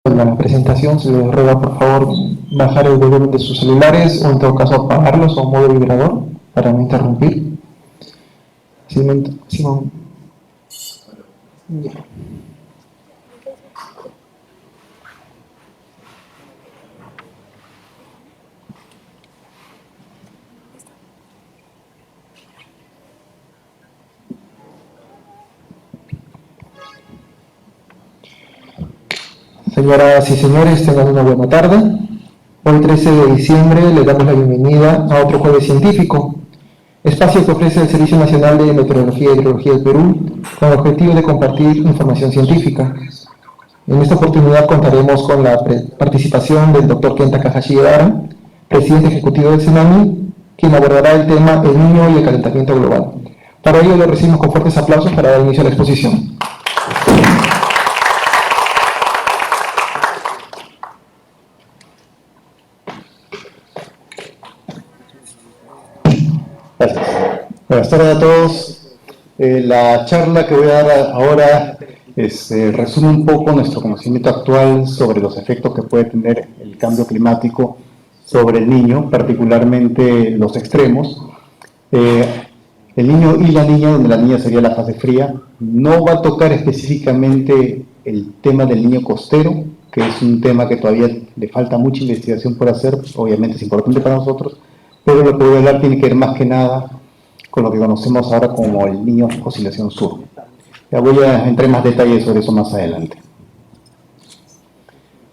La presentación se les ruega por favor bajar el volumen de sus celulares o en todo caso apagarlos o modo vibrador para no interrumpir. Simón. Señoras y señores, tengan una buena tarde. Hoy 13 de diciembre les damos la bienvenida a otro jueves científico, espacio que ofrece el Servicio Nacional de Meteorología y Hidrología del Perú con el objetivo de compartir información científica. En esta oportunidad contaremos con la participación del Dr. Ken Takahashi Ebara, presidente ejecutivo del CENAMI, quien abordará el tema El niño y el calentamiento global. Para ello le recibimos con fuertes aplausos para dar inicio a la exposición. Gracias. Buenas tardes a todos. La charla que voy a dar ahora resume un poco nuestro conocimiento actual sobre los efectos que puede tener el cambio climático sobre el niño, particularmente los extremos. El niño y la niña, donde la niña sería la fase fría, no va a tocar específicamente el tema del niño costero, que es un tema que todavía le falta mucha investigación por hacer, obviamente es importante para nosotros, pero lo que voy a hablar tiene que ver más que nada con lo que conocemos ahora como el niño oscilación sur. Ya voy a entrar en más detalles sobre eso más adelante.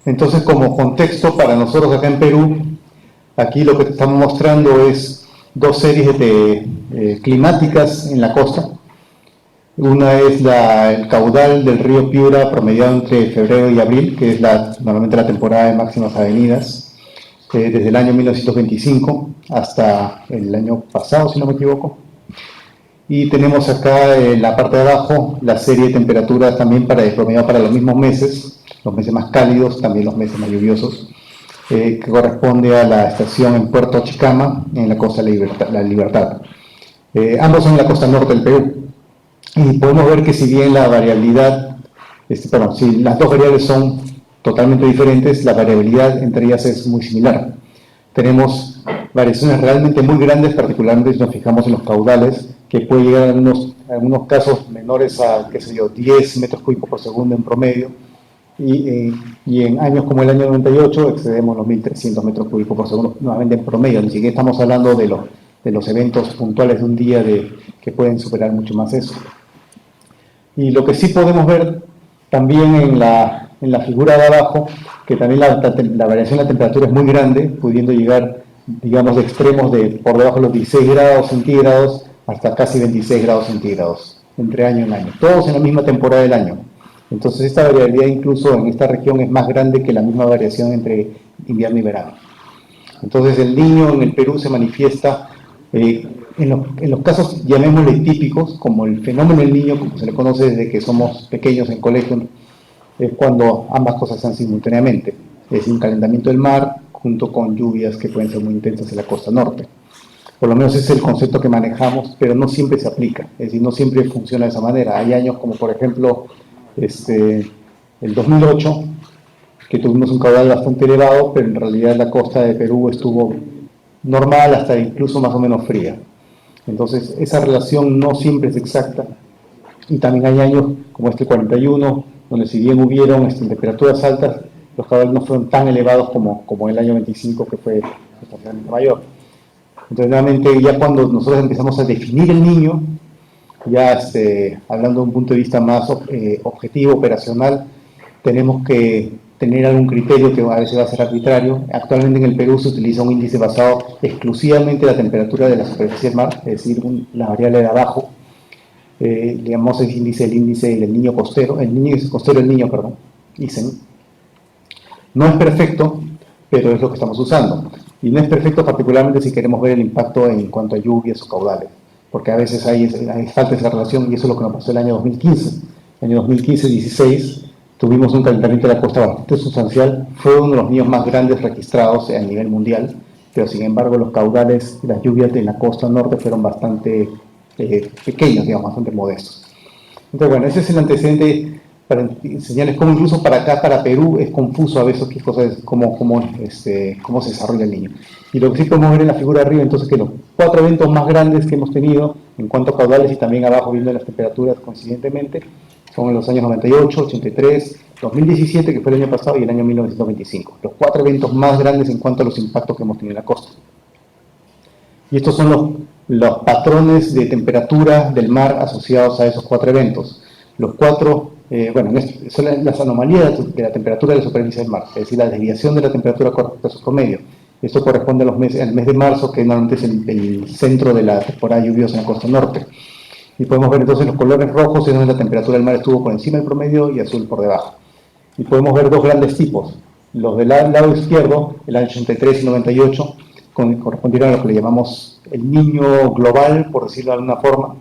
Entonces, como contexto para nosotros acá en Perú, aquí lo que estamos mostrando es dos series climáticas en la costa. Una es el caudal del río Piura promediado entre febrero y abril, que es normalmente la temporada de máximas avenidas, desde el año 1925 hasta el año pasado, si no me equivoco. Y tenemos acá en la parte de abajo la serie de temperaturas también promediada para los mismos meses más cálidos, también los meses más lluviosos, que corresponde a la estación en Puerto Chicama, en la costa de La Libertad. Ambos son en la costa norte del Perú. Y podemos ver que si bien la variabilidad, si las dos variables son totalmente diferentes, la variabilidad entre ellas es muy similar. Tenemos variaciones realmente muy grandes, particularmente si nos fijamos en los caudales, que puede llegar en algunos casos menores a, 10 metros cúbicos por segundo en promedio, y en años como el año 98 excedemos los 1.300 metros cúbicos por segundo, nuevamente en promedio, ni siquiera estamos hablando de los eventos puntuales de un día que pueden superar mucho más eso. Y lo que sí podemos ver también en la figura de abajo, que también la variación de la temperatura es muy grande, pudiendo llegar, digamos, de extremos por debajo de los 16 grados centígrados hasta casi 26 grados centígrados, entre año y año, todos en la misma temporada del año. Entonces esta variabilidad incluso en esta región es más grande que la misma variación entre invierno y verano. Entonces el niño en el Perú se manifiesta en los casos, llamémosle típicos, como el fenómeno del niño, como se le conoce desde que somos pequeños en colegio, es cuando ambas cosas se dan simultáneamente. Es decir, un calentamiento del mar junto con lluvias que pueden ser muy intensas en la costa norte. Por lo menos ese es el concepto que manejamos, pero no siempre se aplica, es decir, no siempre funciona de esa manera. Hay años como por ejemplo el 2008, que tuvimos un caudal bastante elevado, pero en realidad la costa de Perú estuvo normal hasta incluso más o menos fría. Entonces esa relación no siempre es exacta, y también hay años como este 41, donde si bien hubieron temperaturas altas, los caudales no fueron tan elevados como el año 25, que fue sustancialmente mayor. Entonces, nuevamente, ya cuando nosotros empezamos a definir el niño, ya hablando de un punto de vista más objetivo, operacional, tenemos que tener algún criterio que a veces va a ser arbitrario. Actualmente en el Perú se utiliza un índice basado exclusivamente en la temperatura de la superficie del mar, es decir, la variable de abajo. Digamos el índice del niño costero, ICEN. No es perfecto, pero es lo que estamos usando. Y no es perfecto particularmente si queremos ver el impacto en cuanto a lluvias o caudales, porque a veces hay falta esa relación, y eso es lo que nos pasó el año 2015. En el año 2015-16 tuvimos un calentamiento de la costa bastante sustancial, fue uno de los niños más grandes registrados a nivel mundial, pero sin embargo los caudales y las lluvias de la costa norte fueron bastante pequeños, digamos, bastante modestos. Entonces, bueno, ese es el antecedente para enseñarles cómo incluso para acá, para Perú, es confuso a veces qué cosa es, cómo se desarrolla el niño. Y lo que sí podemos ver en la figura de arriba, entonces, que los 4 eventos más grandes que hemos tenido en cuanto a caudales y también abajo viendo las temperaturas coincidentemente, son en los años 98, 83, 2017, que fue el año pasado, y el año 1925. Los 4 eventos más grandes en cuanto a los impactos que hemos tenido en la costa. Y estos son los patrones de temperatura del mar asociados a esos 4 eventos. Los 4, son las anomalías de la temperatura de la superficie del mar, es decir, la desviación de la temperatura con respecto a su promedio. Esto corresponde al mes de marzo, que normalmente es el centro de la temporada lluviosa en la costa norte. Y podemos ver entonces los colores rojos es donde la temperatura del mar estuvo por encima del promedio y azul por debajo. Y podemos ver 2 grandes tipos. Los del lado izquierdo, el año 83 y 98, correspondieron a lo que le llamamos el Niño global, por decirlo de alguna forma,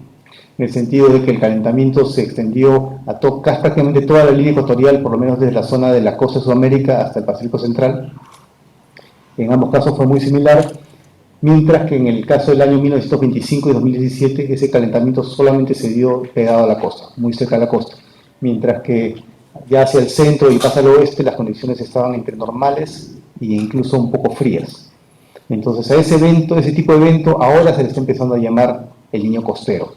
en el sentido de que el calentamiento se extendió a prácticamente toda la línea ecuatorial, por lo menos desde la zona de la costa de Sudamérica hasta el Pacífico Central. En ambos casos fue muy similar, mientras que en el caso del año 1925 y 2017 ese calentamiento solamente se dio pegado a la costa, muy cerca de la costa, mientras que ya hacia el centro y pasa al oeste las condiciones estaban entre normales e incluso un poco frías. Entonces a ese tipo de evento ahora se le está empezando a llamar el Niño costero.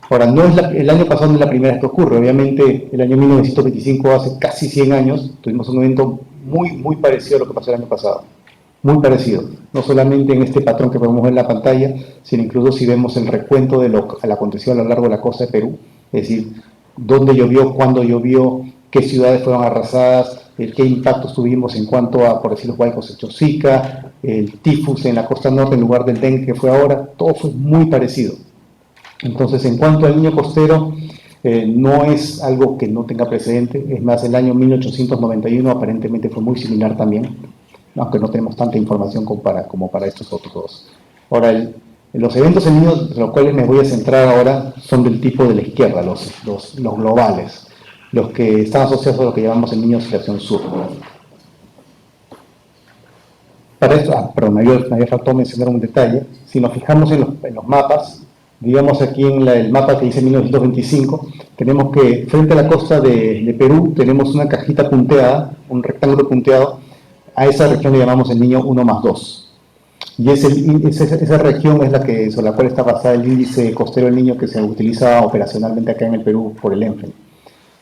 Ahora, no es el año pasado no es la primera vez que ocurre. Obviamente, el año 1925, hace casi 100 años, tuvimos un evento muy parecido a lo que pasó el año pasado. Muy parecido. No solamente en este patrón que podemos ver en la pantalla, sino incluso si vemos el recuento de lo que aconteció a lo largo de la costa de Perú. Es decir, dónde llovió, cuándo llovió, qué ciudades fueron arrasadas, qué impactos tuvimos en cuanto a, por decirlo, huaicos de Chosica, el tifus en la costa norte en lugar del dengue que fue ahora. Todo fue muy parecido. Entonces, en cuanto al Niño costero, no es algo que no tenga precedente. Es más, el año 1891 aparentemente fue muy similar también, aunque no tenemos tanta información como para estos otros dos. Ahora, los eventos en Niño, de los cuales me voy a centrar ahora, son del tipo de la izquierda, los globales, los que están asociados a lo que llamamos el Niño oscilación sur. Para esto, me había faltado mencionar un detalle. Si nos fijamos en los mapas, digamos aquí en el mapa que dice 1925, tenemos que frente a la costa de Perú tenemos una cajita punteada, un rectángulo punteado. A esa región le llamamos el Niño 1+2. Y esa región es sobre la cual está basada el índice costero del Niño que se utiliza operacionalmente acá en el Perú por el ENFEN.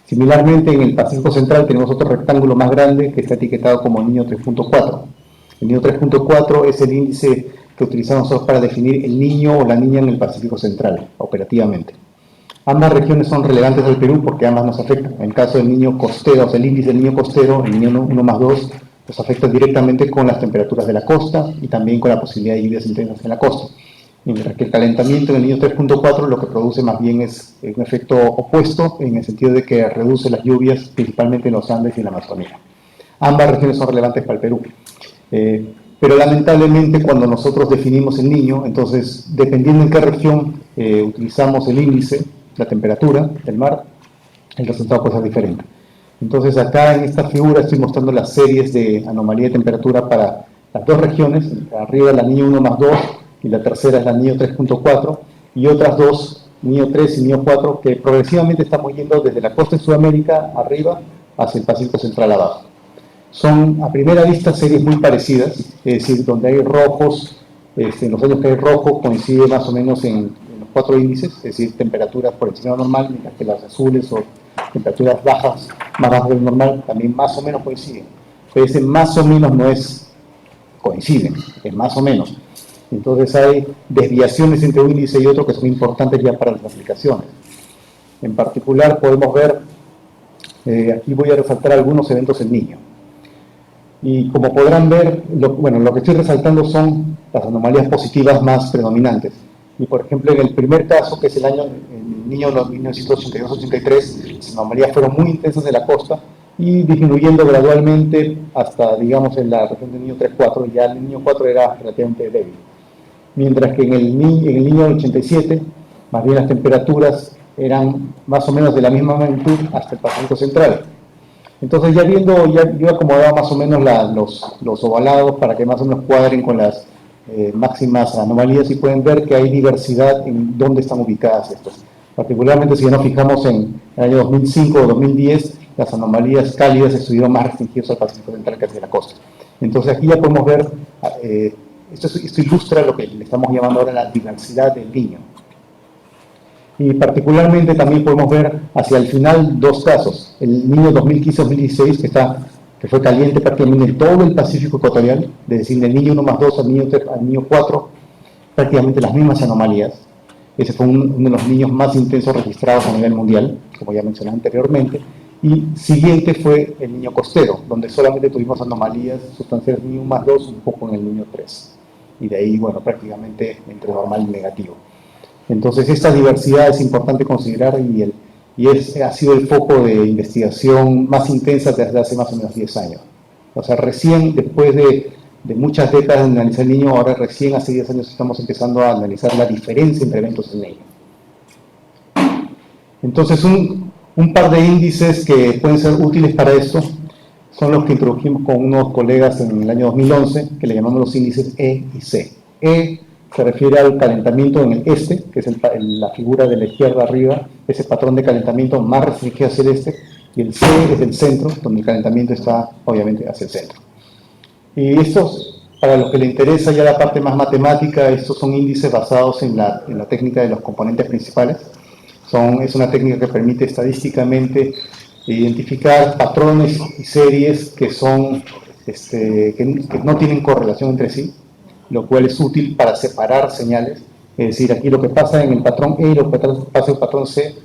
Similarmente, en el Pacífico Central tenemos otro rectángulo más grande que está etiquetado como Niño 3.4. El Niño 3.4 es el índice que utilizamos nosotros para definir el niño o la niña en el Pacífico Central, operativamente. Ambas regiones son relevantes al Perú porque ambas nos afectan. En el caso del niño costero, o sea, el índice del niño costero, el niño 1+2, nos afecta directamente con las temperaturas de la costa y también con la posibilidad de lluvias intensas en la costa. Mientras que el calentamiento en el niño 3.4 lo que produce más bien es un efecto opuesto, en el sentido de que reduce las lluvias, principalmente en los Andes y en la Amazonía. Ambas regiones son relevantes para el Perú. Pero lamentablemente cuando nosotros definimos el niño, entonces dependiendo en qué región utilizamos el índice, la temperatura del mar, el resultado puede ser diferente. Entonces acá en esta figura estoy mostrando las series de anomalía de temperatura para las 2 regiones, arriba la Niño 1+2 y la tercera es la Niño 3.4 y otras 2, Niño 3 y Niño 4, que progresivamente estamos yendo desde la costa de Sudamérica arriba hacia el Pacífico Central abajo. Son a primera vista series muy parecidas, es decir, donde hay rojos, en los años que hay rojo coincide más o menos en los 4 índices, es decir, temperaturas por encima de lo normal, mientras que las azules o temperaturas bajas, más bajas de lo normal, también más o menos coinciden. Pero ese más o menos no es coinciden, es más o menos. Entonces hay desviaciones entre un índice y otro que son importantes ya para las aplicaciones. En particular podemos ver, aquí voy a resaltar algunos eventos en niño. Y como podrán ver, lo que estoy resaltando son las anomalías positivas más predominantes. Y por ejemplo, en el primer caso, que es el niño 1982-83, las anomalías fueron muy intensas en la costa y disminuyendo gradualmente hasta, digamos, en la región del Niño 3-4, ya el Niño 4 era relativamente débil. Mientras que en el niño 87, más bien las temperaturas eran más o menos de la misma magnitud hasta el Pacífico Central. Entonces yo acomodaba más o menos los ovalados para que más o menos cuadren con las máximas anomalías y pueden ver que hay diversidad en dónde están ubicadas estas. Particularmente si ya nos fijamos en el año 2005 o 2010, las anomalías cálidas estuvieron más restringidas al Pacífico Central que hacia la costa. Entonces aquí ya podemos ver, esto ilustra lo que le estamos llamando ahora la diversidad del Niño. Y particularmente también podemos ver hacia el final dos casos, el Niño 2015-2016 que fue caliente prácticamente en todo el Pacífico ecuatorial, es decir, del Niño 1+2 al niño 4, prácticamente las mismas anomalías. Ese fue uno de los niños más intensos registrados a nivel mundial, como ya mencioné anteriormente. Y siguiente fue el niño costero, donde solamente tuvimos anomalías sustanciales del niño 1+2, un poco en el niño 3. Y de ahí, bueno, prácticamente entre normal y negativo. Entonces, esta diversidad es importante considerar y ha sido el foco de investigación más intensa desde hace más o menos 10 años. O sea, recién, después de muchas décadas de analizar el niño, ahora recién hace 10 años estamos empezando a analizar la diferencia entre eventos del niño. Entonces, un par de índices que pueden ser útiles para esto son los que introdujimos con unos colegas en el año 2011, que le llamamos los índices E y C. E se refiere al calentamiento en el este, que es la figura de la izquierda arriba, ese patrón de calentamiento más restringido hacia el este, y el C es el centro, donde el calentamiento está obviamente hacia el centro. Y estos, para los que les interesa ya la parte más matemática, estos son índices basados en la técnica de los componentes principales. Es una técnica que permite estadísticamente identificar patrones y series que no tienen correlación entre sí, lo cual es útil para separar señales. Es decir, aquí lo que pasa en el patrón E y lo que pasa en el patrón C,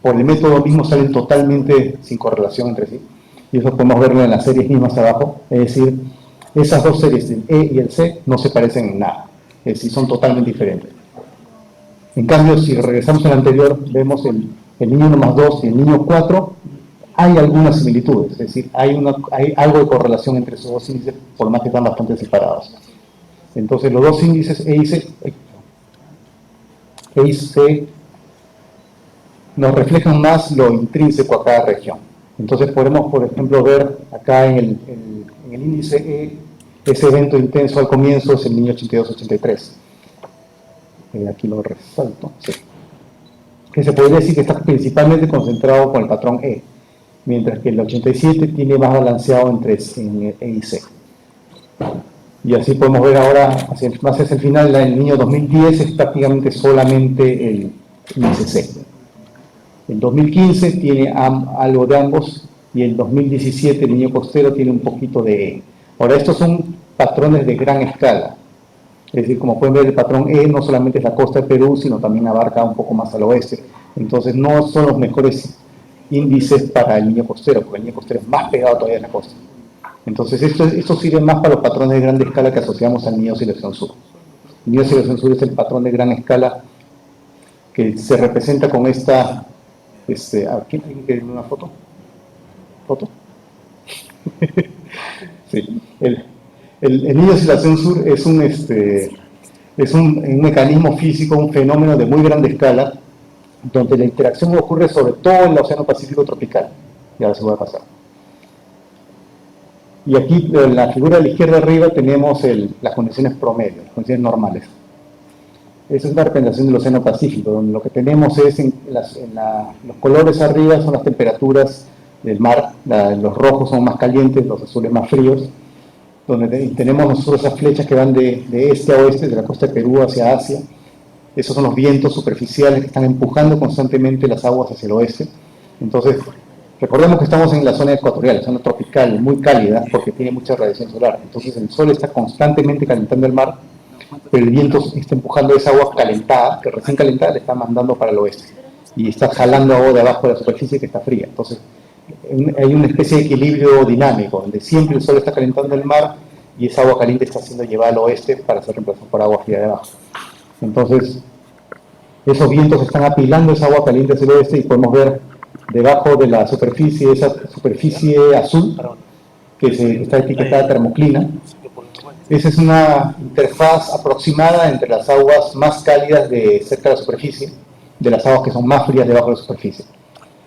por el método mismo salen totalmente sin correlación entre sí. Y eso podemos verlo en las series mismas abajo. Es decir, esas dos series, el E y el C, no se parecen en nada. Es decir, son totalmente diferentes. En cambio, si regresamos al anterior, vemos el niño 1+2 y el niño 4, hay algunas similitudes. Es decir, hay algo de correlación entre esos dos índices, por más que están bastante separados. Entonces, los dos índices E y C nos reflejan más lo intrínseco a cada región. Entonces, podemos, por ejemplo, ver acá en el índice E, ese evento intenso al comienzo es el niño 82-83. Aquí lo resalto. Sí. Que se podría decir que está principalmente concentrado con el patrón E, mientras que el 87 tiene más balanceado entre E y C. Y así podemos ver ahora, más hacia el final, el niño 2010 es prácticamente solamente el índice C. El 2015 tiene algo de ambos, y el 2017, el niño costero, tiene un poquito de E. Ahora, estos son patrones de gran escala. Es decir, como pueden ver, el patrón E no solamente es la costa de Perú, sino también abarca un poco más al oeste. Entonces, no son los mejores índices para el niño costero, porque el niño costero es más pegado todavía a la costa. Entonces, esto sirve más para los patrones de gran escala que asociamos al niño Oscilación Sur. El niño Oscilación Sur es el patrón de gran escala que se representa con esta... ¿Quién tiene que ver una foto? ¿Foto? Sí. El niño Oscilación Sur es un mecanismo físico, un fenómeno de muy grande escala, donde la interacción ocurre sobre todo en el Océano Pacífico tropical. Y ahora se va a pasar. Y aquí en la figura de la izquierda arriba tenemos las condiciones promedio, las condiciones normales. Esa es una representación del Océano Pacífico, donde lo que tenemos es, los colores arriba son las temperaturas del mar, los rojos son más calientes, los azules más fríos, donde tenemos nosotros esas flechas que van de este a oeste, de la costa de Perú hacia Asia. Esos son los vientos superficiales que están empujando constantemente las aguas hacia el oeste. Entonces, recordemos que estamos en la zona ecuatorial, la zona tropical, muy cálida, porque tiene mucha radiación solar. Entonces, el sol está constantemente calentando el mar, pero el viento está empujando esa agua calentada, que recién calentada, le está mandando para el oeste. Y está jalando agua de abajo de la superficie que está fría. Entonces, hay una especie de equilibrio dinámico, donde siempre el sol está calentando el mar y esa agua caliente está siendo llevada al oeste para ser reemplazada por agua fría de abajo. Entonces, esos vientos están apilando esa agua caliente hacia el oeste y podemos ver debajo de la superficie, esa superficie azul, que está etiquetada termoclina. Esa es una interfaz aproximada entre las aguas más cálidas de cerca de la superficie, de las aguas que son más frías debajo de la superficie.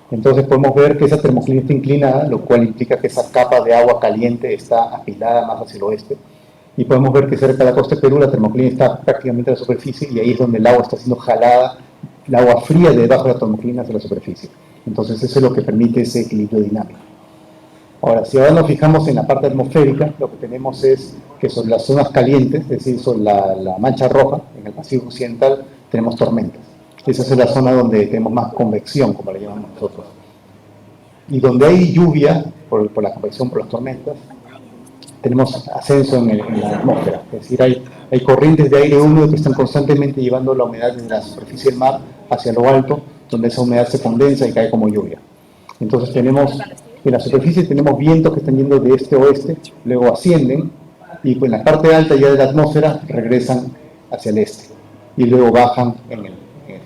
Entonces podemos ver que esa termoclina está inclinada, lo cual implica que esa capa de agua caliente está apilada más hacia el oeste. Y podemos ver que cerca de la costa de Perú la termoclina está prácticamente a la superficie y ahí es donde el agua está siendo jalada el agua fría debajo de la termoclina hacia la superficie. Entonces eso es lo que permite ese equilibrio dinámico. Ahora, si ahora nos fijamos en la parte atmosférica, lo que tenemos es que sobre las zonas calientes, es decir, sobre la mancha roja, en el Pacífico Occidental, tenemos tormentas. Esa es la zona donde tenemos más convección, como la llamamos nosotros. Y donde hay lluvia, por la convección, por las tormentas, tenemos ascenso en la atmósfera. Es decir, hay corrientes de aire húmedo que están constantemente llevando la humedad desde la superficie del mar hacia lo alto, donde esa humedad se condensa y cae como lluvia. Entonces tenemos, en la superficie tenemos vientos que están yendo de este a oeste, luego ascienden, y pues en la parte alta ya de la atmósfera regresan hacia el este, y luego bajan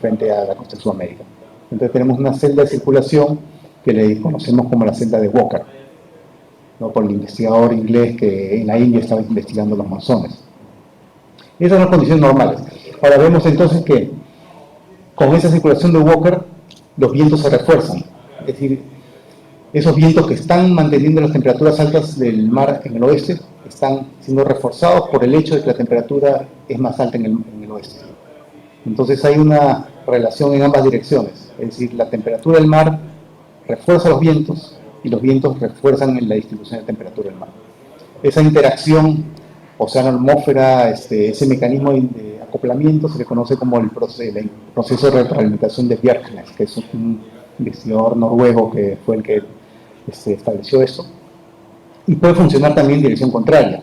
frente a la costa de Sudamérica. Entonces tenemos una celda de circulación que le conocemos como la celda de Walker, ¿no? Por el investigador inglés que en la India estaba investigando los monzones. Esas son las condiciones normales. Ahora vemos entonces que con esa circulación de Walker los vientos se refuerzan, es decir, esos vientos que están manteniendo las temperaturas altas del mar en el oeste están siendo reforzados por el hecho de que la temperatura es más alta en el oeste. Entonces hay una relación en ambas direcciones, es decir, la temperatura del mar refuerza los vientos y los vientos refuerzan la distribución de temperatura del mar. Esa interacción océano-atmósfera, ese mecanismo de acoplamiento se le conoce como el proceso de retroalimentación de Bjerknes, que es un investigador noruego que fue el que estableció esto. Y puede funcionar también en dirección contraria.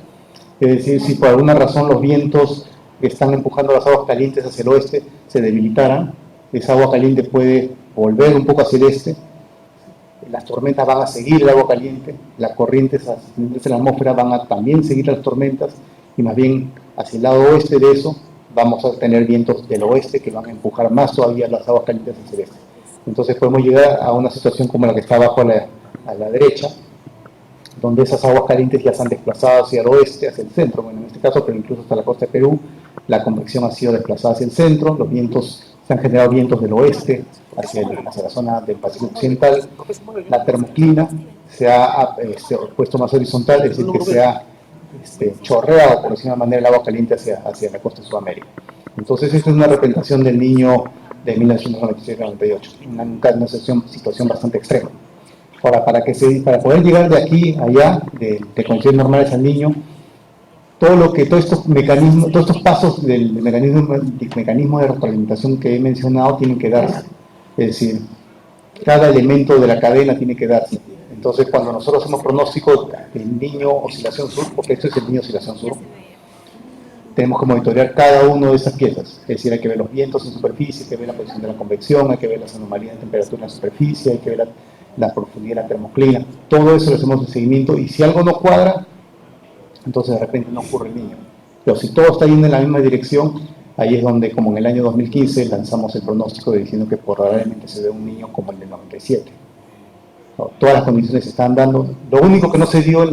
Es decir, si por alguna razón los vientos que están empujando las aguas calientes hacia el oeste se debilitaran, esa agua caliente puede volver un poco hacia el este, las tormentas van a seguir el agua caliente, las corrientes ascendentes en la atmósfera van a también seguir las tormentas, y más bien hacia el lado oeste de eso vamos a tener vientos del oeste que van a empujar más todavía las aguas calientes hacia el este. Entonces podemos llegar a una situación como la que está abajo a la derecha, donde esas aguas calientes ya se han desplazado hacia el oeste, hacia el centro, bueno, en este caso, pero incluso hasta la costa de Perú, la convección ha sido desplazada hacia el centro, los vientos, se han generado vientos del oeste hacia la zona del Pacífico Occidental, la termoclina se ha puesto más horizontal, es decir, que se ha chorreado, por decirlo de una manera, el agua caliente hacia la costa de Sudamérica. Entonces, esta es una representación del Niño de 1997-98, una situación bastante extrema. Ahora, para poder llegar de aquí a allá, de condiciones normales al Niño, todos estos pasos del mecanismo de retroalimentación que he mencionado tienen que darse. Es decir, cada elemento de la cadena tiene que darse. Entonces, cuando nosotros hacemos pronóstico del Niño oscilación sur, porque esto es el Niño oscilación sur, tenemos que monitorear cada una de esas piezas. Es decir, hay que ver los vientos en superficie, hay que ver la posición de la convección, hay que ver las anomalías de temperatura en la superficie, hay que ver la profundidad de la termoclina. Todo eso lo hacemos en seguimiento, y si algo no cuadra, entonces de repente no ocurre el Niño. Pero si todo está yendo en la misma dirección, ahí es donde, como en el año 2015, lanzamos el pronóstico diciendo que probablemente se ve un Niño como el del 97. No, todas las condiciones se están dando. Lo único que no se dio en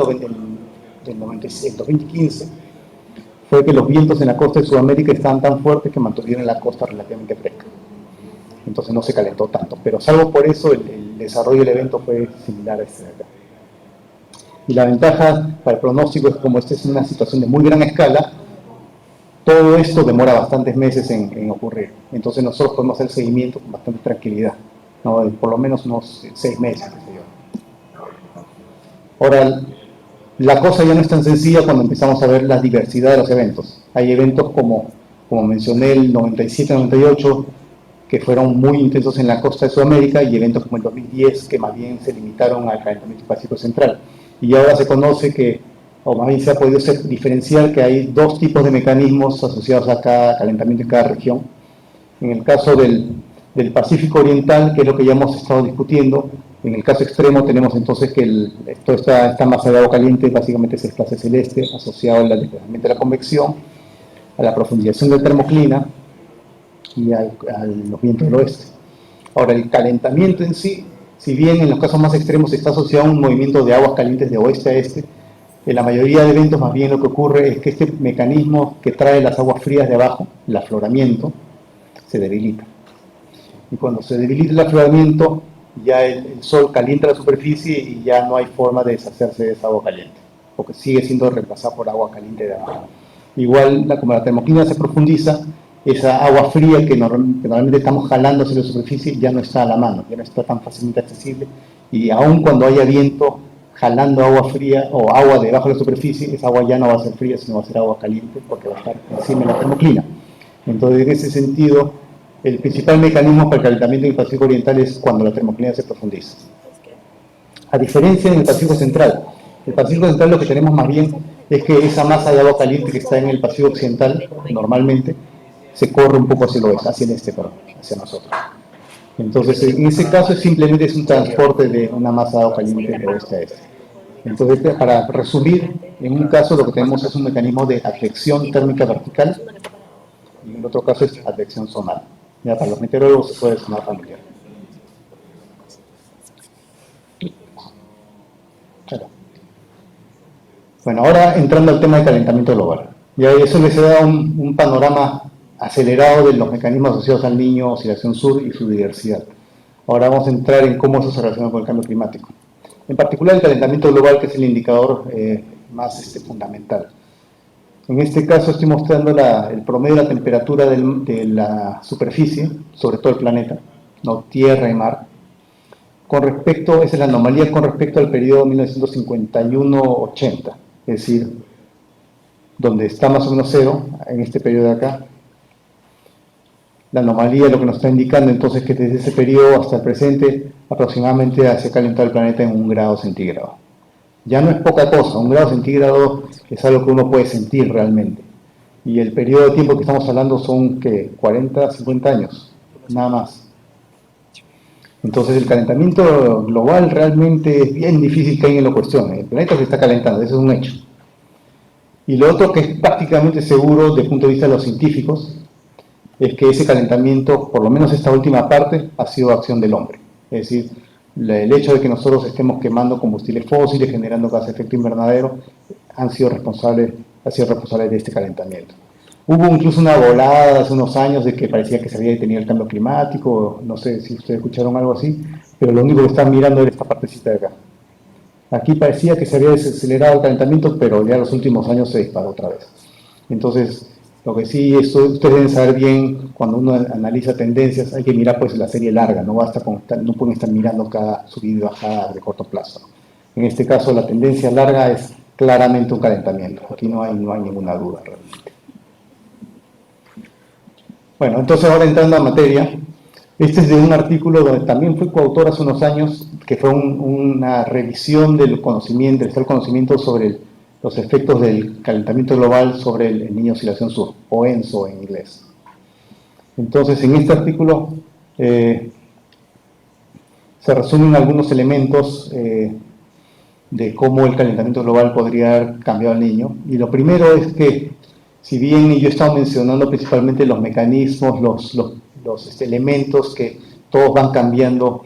2015 fue que los vientos en la costa de Sudamérica estaban tan fuertes que mantuvieron la costa relativamente fresca. Entonces no se calentó tanto. Pero salvo por eso, el desarrollo del evento fue similar a este de acá. Y la ventaja para el pronóstico es que, como esta es una situación de muy gran escala, todo esto demora bastantes meses en ocurrir. Entonces nosotros podemos hacer seguimiento con bastante tranquilidad, ¿no? Por lo menos unos 6 meses. Ahora, la cosa ya no es tan sencilla cuando empezamos a ver la diversidad de los eventos. Hay eventos como mencioné, el 97-98, que fueron muy intensos en la costa de Sudamérica, y eventos como el 2010, que más bien se limitaron al calentamiento Pacífico Central. Y ahora se conoce que, o más bien se ha podido diferenciar que hay dos tipos de mecanismos asociados a cada calentamiento en cada región. En el caso del Pacífico Oriental, que es lo que ya hemos estado discutiendo, en el caso extremo tenemos entonces que toda esta masa de agua caliente básicamente se desplaza hacia el este, asociado al desplazamiento de la convección, a la profundización del termoclina y a los vientos del oeste. Ahora, el calentamiento en sí, si bien en los casos más extremos está asociado a un movimiento de aguas calientes de oeste a este, en la mayoría de eventos más bien lo que ocurre es que este mecanismo que trae las aguas frías de abajo, el afloramiento, se debilita. Y cuando se debilita el afloramiento, ya el sol calienta la superficie y ya no hay forma de deshacerse de esa agua caliente, porque sigue siendo reemplazada por agua caliente de abajo. Igual, como la termoclina se profundiza, esa agua fría que normalmente estamos jalando hacia la superficie ya no está a la mano, ya no está tan fácilmente accesible, y aun cuando haya viento jalando agua fría o agua debajo de la superficie, esa agua ya no va a ser fría, sino va a ser agua caliente porque va a estar encima de la termoclina. Entonces, en ese sentido, el principal mecanismo para el calentamiento del Pacífico Oriental es cuando la termoclina se profundiza. A diferencia del Pacífico Central, el Pacífico Central lo que tenemos más bien es que esa masa de agua caliente que está en el Pacífico Occidental, normalmente, se corre un poco hacia el oeste, hacia el este, perdón, hacia nosotros. Entonces, en ese caso, simplemente es un transporte de una masa de agua caliente de oeste a este. Entonces, para resumir, en un caso lo que tenemos es un mecanismo de advección térmica vertical y en el otro caso es advección zonal. Ya para los meteorólogos se puede sonar familiar. Bueno, ahora entrando al tema de calentamiento global. Ya eso les da un panorama acelerado de los mecanismos asociados al Niño, oscilación sur y su diversidad. Ahora vamos a entrar en cómo eso se relaciona con el cambio climático. En particular el calentamiento global, que es el indicador más fundamental. En este caso estoy mostrando el promedio de la temperatura de la superficie, sobre todo el planeta, no tierra y mar, con respecto, esa es la anomalía con respecto al periodo 1951-80, es decir, donde está más o menos cero, en este periodo de acá. La anomalía lo que nos está indicando entonces que desde ese periodo hasta el presente aproximadamente se ha calentado el planeta en 1 grado centígrado. Ya no es poca cosa, 1 grado centígrado es algo que uno puede sentir realmente. Y el periodo de tiempo que estamos hablando son, ¿qué? 40, 50 años, nada más. Entonces el calentamiento global realmente es bien difícil que alguien lo cuestione. El planeta se está calentando, eso es un hecho. Y lo otro que es prácticamente seguro desde el punto de vista de los científicos es que ese calentamiento, por lo menos esta última parte, ha sido acción del hombre. Es decir, el hecho de que nosotros estemos quemando combustibles fósiles, generando gases de efecto invernadero, ha sido responsable de este calentamiento. Hubo incluso una volada hace unos años de que parecía que se había detenido el cambio climático, no sé si ustedes escucharon algo así, pero lo único que están mirando era esta partecita de acá. Aquí parecía que se había desacelerado el calentamiento, pero ya en los últimos años se disparó otra vez. Entonces, lo que sí, ustedes deben saber bien, cuando uno analiza tendencias, hay que mirar pues la serie larga, no pueden estar mirando cada subida y bajada de corto plazo. En este caso, la tendencia larga es claramente un calentamiento, aquí no hay ninguna duda realmente. Bueno, entonces ahora entrando a materia, este es de un artículo donde también fui coautor hace unos años, que fue una revisión del conocimiento sobre los efectos del calentamiento global sobre el Niño Oscilación Sur, o ENSO en inglés. Entonces, en este artículo se resumen algunos elementos de cómo el calentamiento global podría haber cambiado al niño. Y lo primero es que, si bien yo he estado mencionando principalmente los mecanismos, los elementos que todos van cambiando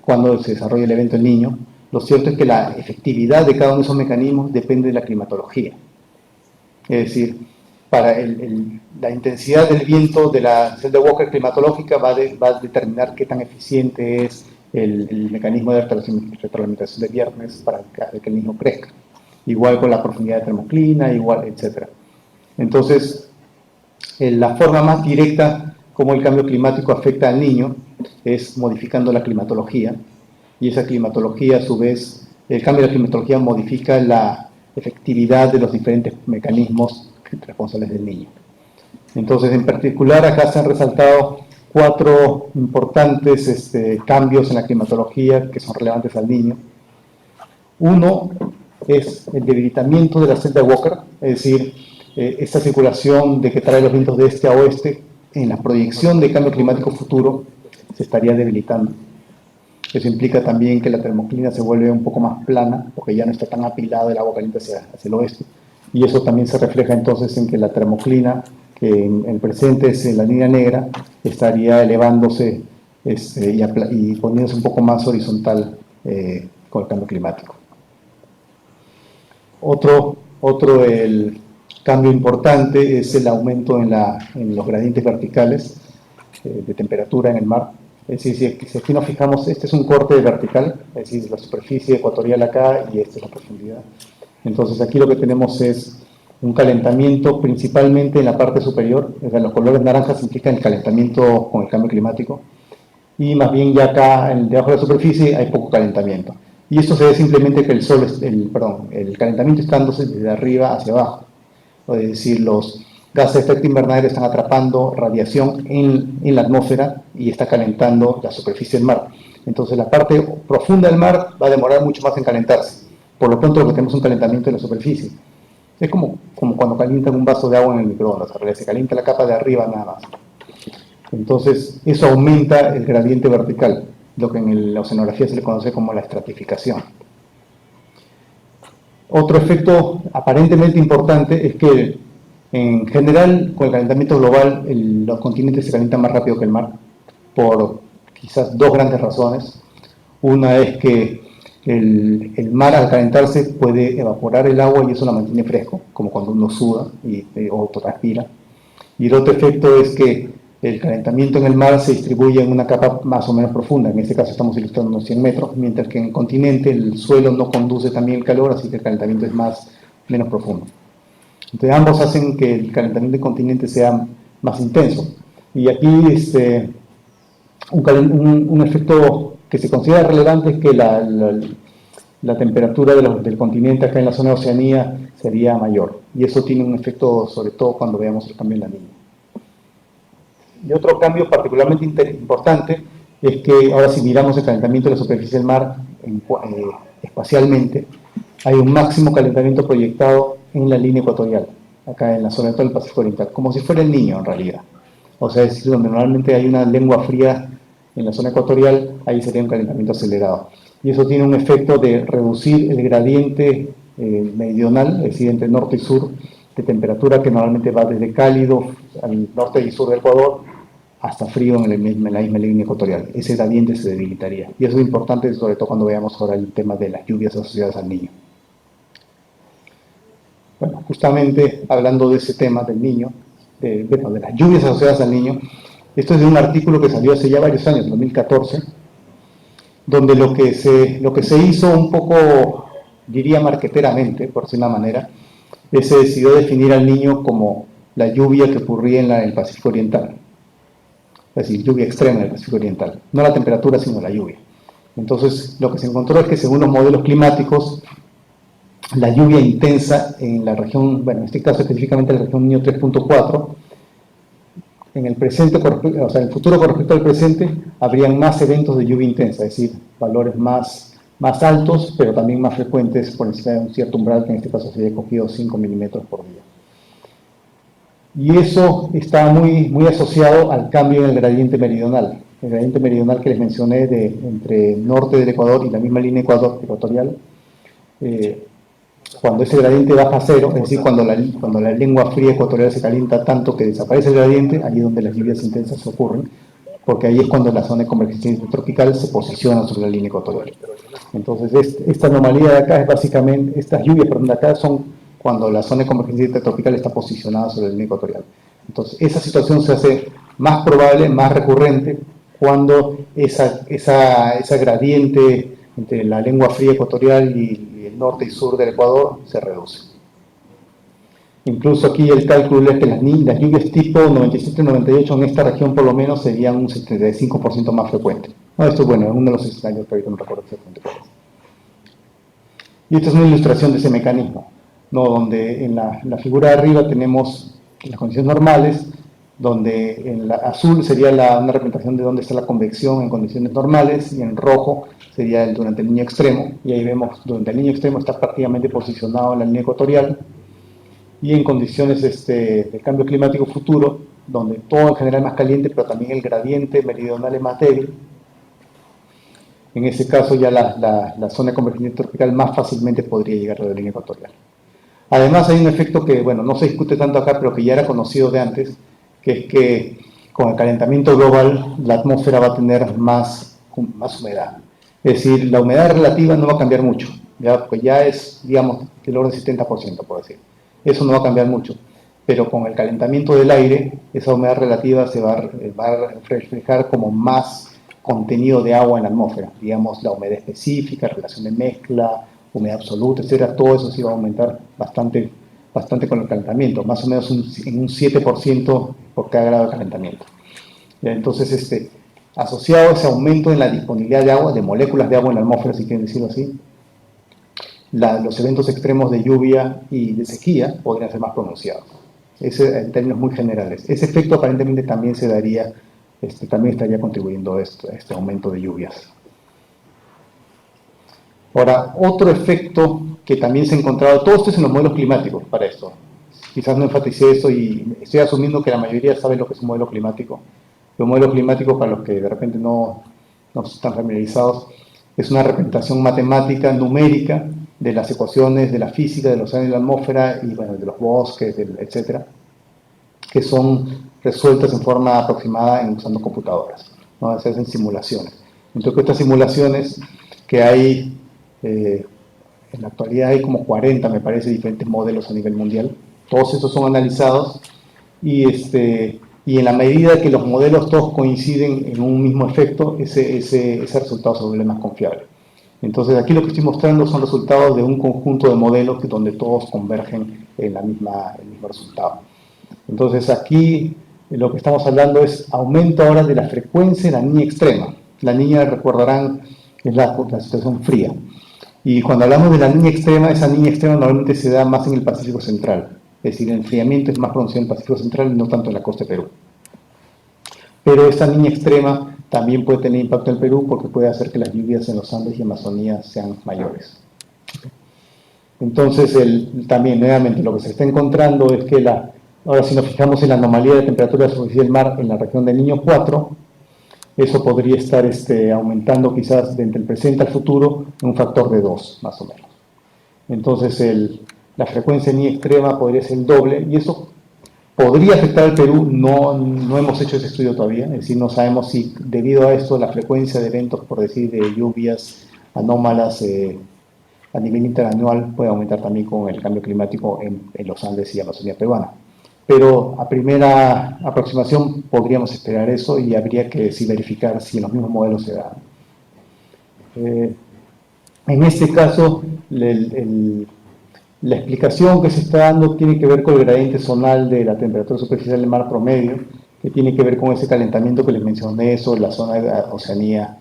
cuando se desarrolla el evento del niño, lo cierto es que la efectividad de cada uno de esos mecanismos depende de la climatología. Es decir, para la intensidad del viento de la celda de Walker climatológica va a determinar qué tan eficiente es el mecanismo de retroalimentación de Viernes para que el niño crezca. Igual con la profundidad de termoclina, igual, etc. Entonces, la forma más directa como el cambio climático afecta al niño es modificando la climatología, y esa climatología, a su vez, el cambio de la climatología modifica la efectividad de los diferentes mecanismos responsables del niño. Entonces, en particular, acá se han resaltado 4 importantes cambios en la climatología que son relevantes al niño. Uno es el debilitamiento de la celda de Walker, es decir, esta circulación de que trae los vientos de este a oeste, en la proyección de cambio climático futuro, se estaría debilitando. Eso implica también que la termoclina se vuelve un poco más plana, porque ya no está tan apilada el agua caliente hacia el oeste. Y eso también se refleja entonces en que la termoclina, que en el presente es en la línea negra, estaría elevándose y poniéndose un poco más horizontal con el cambio climático. Otro el cambio importante es el aumento en los gradientes verticales de temperatura en el mar. Es decir, si aquí nos fijamos, este es un corte vertical, es decir, la superficie ecuatorial acá y esta es la profundidad. Entonces aquí lo que tenemos es un calentamiento principalmente en la parte superior, o sea, los colores naranjas indican el calentamiento con el cambio climático, y más bien ya acá, debajo de la superficie, hay poco calentamiento. Y esto se ve simplemente que el calentamiento está dándose desde arriba hacia abajo. Es decir, los gases de efecto invernadero están atrapando radiación en la atmósfera y está calentando la superficie del mar. Entonces la parte profunda del mar va a demorar mucho más en calentarse. Por lo pronto lo que tenemos es un calentamiento de la superficie. Es como cuando calientan un vaso de agua en el microondas, en realidad se calienta la capa de arriba nada más. Entonces eso aumenta el gradiente vertical, lo que en la oceanografía se le conoce como la estratificación. Otro efecto aparentemente importante es que en general con el calentamiento global los continentes se calientan más rápido que el mar por quizás dos grandes razones. Una es que el mar al calentarse puede evaporar el agua y eso la mantiene fresco, como cuando uno suda o transpira. Y el otro efecto es que el calentamiento en el mar se distribuye en una capa más o menos profunda, en este caso estamos ilustrando unos 100 metros, mientras que en el continente el suelo no conduce también el calor, así que el calentamiento es menos profundo. Entonces ambos hacen que el calentamiento del continente sea más intenso. Y aquí un efecto que se considera relevante es que la temperatura del continente acá en la zona de Oceanía sería mayor. Y eso tiene un efecto sobre todo cuando veamos el cambio en la Niña. Y otro cambio particularmente importante es que ahora si miramos el calentamiento de la superficie del mar espacialmente, hay un máximo calentamiento proyectado en la línea ecuatorial, acá en la zona del Pacífico Oriental, como si fuera el Niño en realidad. O sea, es decir, donde normalmente hay una lengua fría en la zona ecuatorial, ahí sería un calentamiento acelerado. Y eso tiene un efecto de reducir el gradiente meridional, es decir, entre norte y sur, de temperatura que normalmente va desde cálido al norte y sur del Ecuador hasta frío en la misma línea ecuatorial. Ese gradiente se debilitaría. Y eso es importante, sobre todo cuando veamos ahora el tema de las lluvias asociadas al Niño. Bueno, justamente hablando de ese tema del Niño, de las lluvias asociadas al Niño, esto es de un artículo que salió hace ya varios años, 2014, donde lo que se hizo un poco, diría marqueteramente, por decir una manera, se decidió definir al Niño como la lluvia que ocurría en el Pacífico Oriental. Es decir, lluvia extrema en el Pacífico Oriental. No la temperatura, sino la lluvia. Entonces, lo que se encontró es que según los modelos climáticos, la lluvia intensa en la región, bueno, en este caso específicamente en la región Niño 3.4, en el presente, o sea, en el futuro con respecto al presente, habrían más eventos de lluvia intensa, es decir, valores más altos, pero también más frecuentes por encima de un cierto umbral, que en este caso se había cogido 5 milímetros por día. Y eso está muy asociado al cambio en el gradiente meridional. El gradiente meridional que les mencioné entre el norte del Ecuador y la misma línea ecuatorial, cuando ese gradiente baja a cero, es decir, cuando la lengua fría ecuatorial se calienta tanto que desaparece el gradiente, ahí es donde las lluvias intensas ocurren, porque ahí es cuando la zona de convergencia intertropical se posiciona sobre la línea ecuatorial. Entonces, esta anomalía de acá es básicamente, estas lluvias, de acá son cuando la zona de convergencia intertropical está posicionada sobre la línea ecuatorial. Entonces, esa situación se hace más probable, más recurrente, cuando esa gradiente entre la lengua fría ecuatorial y el norte y sur del Ecuador se reduce. Incluso aquí el cálculo es que las lluvias tipo 97-98 en esta región por lo menos serían un 75% más frecuentes. No, esto es bueno, es uno de los escenarios que ahorita no recuerdo exactamente cuál es. Y esta es una ilustración de ese mecanismo, ¿no? Donde en la figura de arriba tenemos las condiciones normales, donde en la azul sería una representación de dónde está la convección en condiciones normales, y en rojo sería durante el Niño extremo, y ahí vemos durante el Niño extremo está prácticamente posicionado en la línea ecuatorial, y en condiciones de cambio climático futuro, donde todo en general es más caliente, pero también el gradiente meridional es más débil. En ese caso ya la zona de convergencia tropical más fácilmente podría llegar a la línea ecuatorial. Además hay un efecto que, bueno, no se discute tanto acá, pero que ya era conocido de antes, que es que con el calentamiento global la atmósfera va a tener más humedad. Es decir, la humedad relativa no va a cambiar mucho, ¿ya? Pues ya es, digamos, del orden del 70%, por decir. Eso no va a cambiar mucho, pero con el calentamiento del aire, esa humedad relativa se va a reflejar como más contenido de agua en la atmósfera, digamos, la humedad específica, relación de mezcla, humedad absoluta, etcétera. Todo eso sí va a aumentar bastante bastante con el calentamiento, más o menos en un 7% por cada grado de calentamiento. Entonces, asociado a ese aumento en la disponibilidad de agua, de moléculas de agua en la atmósfera, si quieren decirlo así, los eventos extremos de lluvia y de sequía podrían ser más pronunciados. Ese, en términos muy generales. Ese efecto aparentemente también se daría, también estaría contribuyendo a este aumento de lluvias. Ahora, otro efecto que también se ha encontrado, todo esto es en los modelos climáticos para esto. Quizás no enfaticé eso y estoy asumiendo que la mayoría sabe lo que es un modelo climático. Los modelos climáticos, para los que de repente no están familiarizados, es una representación matemática, numérica, de las ecuaciones de la física, de los océanos y la atmósfera, y bueno, de los bosques, etcétera, que son resueltas en forma aproximada usando computadoras, ¿no? Se hacen simulaciones. Entonces, estas simulaciones que hay, en la actualidad hay como 40, me parece, diferentes modelos a nivel mundial. Todos estos son analizados y en la medida que los modelos todos coinciden en un mismo efecto, ese resultado se vuelve más confiable. Entonces, aquí lo que estoy mostrando son resultados de un conjunto de modelos donde todos convergen en el mismo resultado. Entonces, aquí lo que estamos hablando es aumento ahora de la frecuencia de la niña extrema. La niña, recordarán, es la situación fría. Y cuando hablamos de la niña extrema, esa niña extrema normalmente se da más en el Pacífico Central. Es decir, el enfriamiento es más pronunciado en el Pacífico Central y no tanto en la costa de Perú. Pero esta niña extrema también puede tener impacto en el Perú porque puede hacer que las lluvias en los Andes y Amazonía sean mayores. Entonces, también, nuevamente, lo que se está encontrando es que ahora si nos fijamos en la anomalía de temperatura de la superficie del mar en la región del Niño 4, eso podría estar aumentando quizás desde el presente al futuro en un factor de 2, más o menos. Entonces, la frecuencia de niña extrema podría ser el doble, y eso podría afectar al Perú. No hemos hecho ese estudio todavía, es decir, no sabemos si debido a esto la frecuencia de eventos, por decir, de lluvias anómalas a nivel interanual puede aumentar también con el cambio climático en los Andes y Amazonía peruana. Pero a primera aproximación podríamos esperar eso y habría que verificar si en los mismos modelos se da. En este caso, la explicación que se está dando tiene que ver con el gradiente zonal de la temperatura superficial del mar promedio, que tiene que ver con ese calentamiento que les mencioné sobre la zona de la Oceanía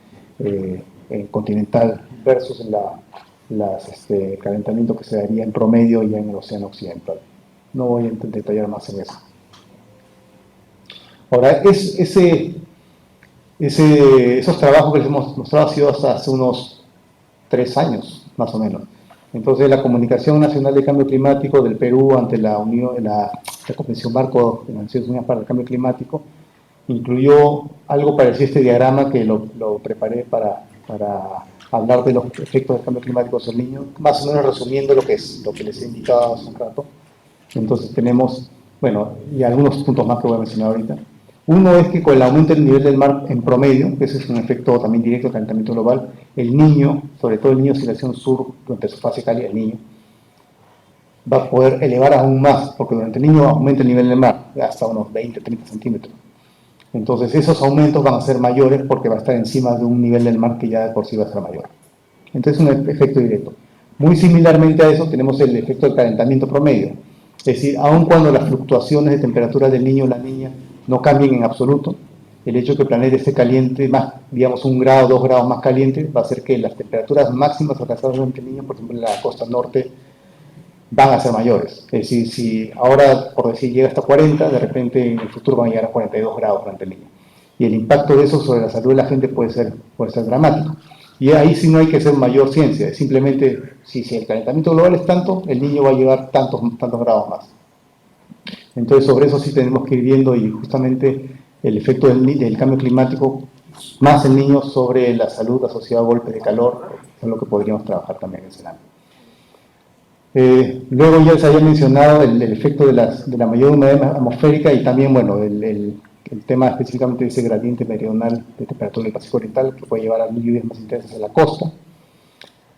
continental versus el calentamiento que se daría en promedio ya en el Océano Occidental. No voy a detallar más en eso. Ahora, esos trabajos que les hemos mostrado han sido hasta hace unos 3 años, más o menos. Entonces, la Comunicación Nacional de Cambio Climático del Perú ante la Convención Marco de las Naciones Unidas para el Cambio Climático incluyó algo parecido a este diagrama que lo preparé para hablar de los efectos del cambio climático sobre el niño, más o menos resumiendo lo que les he indicado hace un rato. Entonces tenemos, bueno, y algunos puntos más que voy a mencionar ahorita. Uno es que con el aumento del nivel del mar en promedio, que ese es un efecto también directo del calentamiento global, el niño, sobre todo el niño de oscilación sur, durante su fase cálida, el niño, va a poder elevar aún más, porque durante el niño aumenta el nivel del mar hasta unos 20, 30 centímetros. Entonces esos aumentos van a ser mayores porque va a estar encima de un nivel del mar que ya de por sí va a ser mayor. Entonces es un efecto directo. Muy similarmente a eso tenemos el efecto del calentamiento promedio. Es decir, aun cuando las fluctuaciones de temperatura del niño o la niña no cambien en absoluto, el hecho de que el planeta esté caliente, más, digamos 1 grado, 2 grados más caliente, va a hacer que las temperaturas máximas alcanzadas durante el niño, por ejemplo en la costa norte, van a ser mayores. Es decir, si ahora, por decir, llega hasta 40, de repente en el futuro van a llegar a 42 grados durante el niño. Y el impacto de eso sobre la salud de la gente puede ser dramático. Y ahí sí no hay que hacer mayor ciencia, simplemente si el calentamiento global es tanto, el niño va a llevar tantos grados más. Entonces sobre eso sí tenemos que ir viendo, y justamente el efecto del cambio climático, más el niño, sobre la salud asociada a golpes de calor, es lo que podríamos trabajar también en ese ámbito. Luego ya les había mencionado el efecto de la mayor humedad atmosférica y también, bueno, el tema específicamente de ese gradiente meridional de temperatura del Pacífico Oriental que puede llevar a lluvias más intensas en la costa.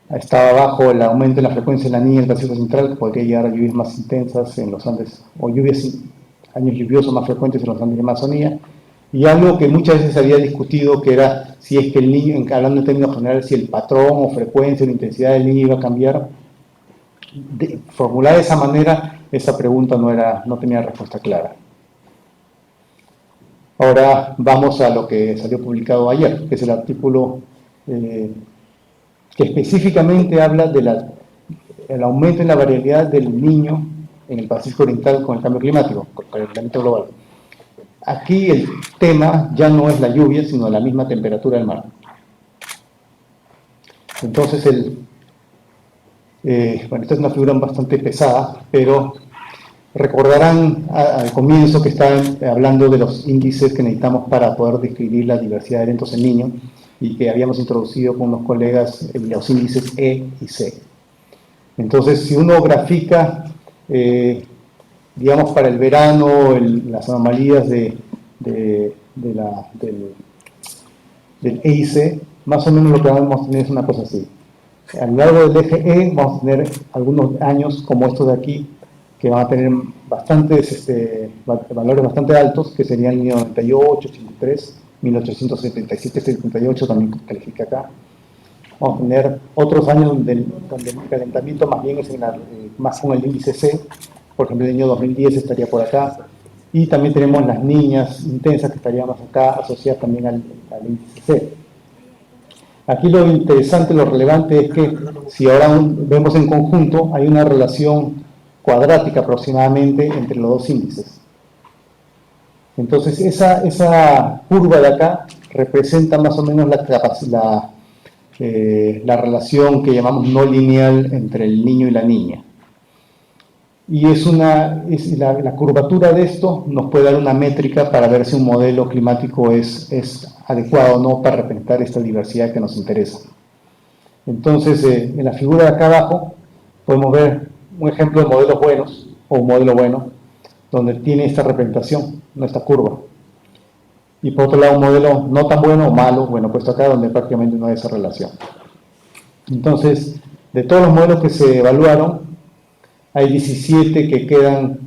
Estaba abajo el aumento en la frecuencia de la niña en el Pacífico Central, que podría llevar a lluvias más intensas en los Andes, o años lluviosos más frecuentes en los Andes y Amazonía. Y algo que muchas veces se había discutido, que era si es que el niño, hablando en términos generales, si el patrón o frecuencia o intensidad del niño iba a cambiar. Formular de esa manera esa pregunta no tenía respuesta clara. Ahora vamos a lo que salió publicado ayer, que es el artículo que específicamente habla del aumento en la variabilidad del niño en el Pacífico Oriental con el cambio climático, con el calentamiento global. Aquí el tema ya no es la lluvia, sino la misma temperatura del mar. Entonces, bueno, esta es una figura bastante pesada, pero recordarán al comienzo que estaba hablando de los índices que necesitamos para poder describir la diversidad de eventos en niños y que habíamos introducido con unos colegas los índices E y C. Entonces, si uno grafica, digamos, para el verano, las anomalías del E y C, más o menos lo que vamos a tener es una cosa así. A lo largo del eje E vamos a tener algunos años como estos de aquí, que van a tener valores bastante altos, que serían el año 98, 83, 1877, 78 también califica acá. Vamos a tener otros años donde el calentamiento más bien es más con el índice C, por ejemplo el año 2010 estaría por acá, y también tenemos las niñas intensas que estarían más acá, asociadas también al índice C. Aquí lo interesante, lo relevante es que si ahora vemos en conjunto, hay una relación cuadrática aproximadamente entre los dos índices. Entonces esa curva de acá representa más o menos la relación que llamamos no lineal entre el niño y la niña. Y la curvatura de esto nos puede dar una métrica para ver si un modelo climático es adecuado o no para representar esta diversidad que nos interesa. Entonces, en la figura de acá abajo podemos ver un ejemplo de modelos buenos, o un modelo bueno, donde tiene esta representación, no esta curva. Y por otro lado, un modelo no tan bueno o malo, bueno, puesto acá donde prácticamente no hay esa relación. Entonces, de todos los modelos que se evaluaron, hay 17 que quedan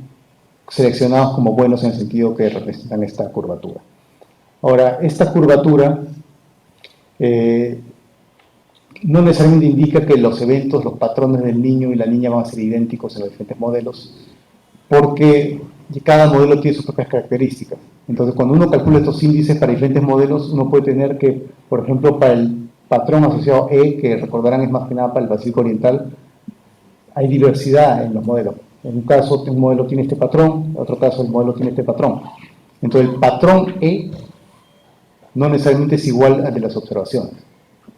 seleccionados como buenos en el sentido que representan esta curvatura. Ahora, esta curvatura no necesariamente indica que los eventos, los patrones del niño y la niña van a ser idénticos en los diferentes modelos, porque cada modelo tiene sus propias características. Entonces, cuando uno calcula estos índices para diferentes modelos, uno puede tener que, por ejemplo, para el patrón asociado E, que recordarán es más que nada para el Pacífico Oriental, hay diversidad en los modelos. En un caso, un modelo tiene este patrón, en otro caso, el modelo tiene este patrón. Entonces, el patrón E no necesariamente es igual al de las observaciones,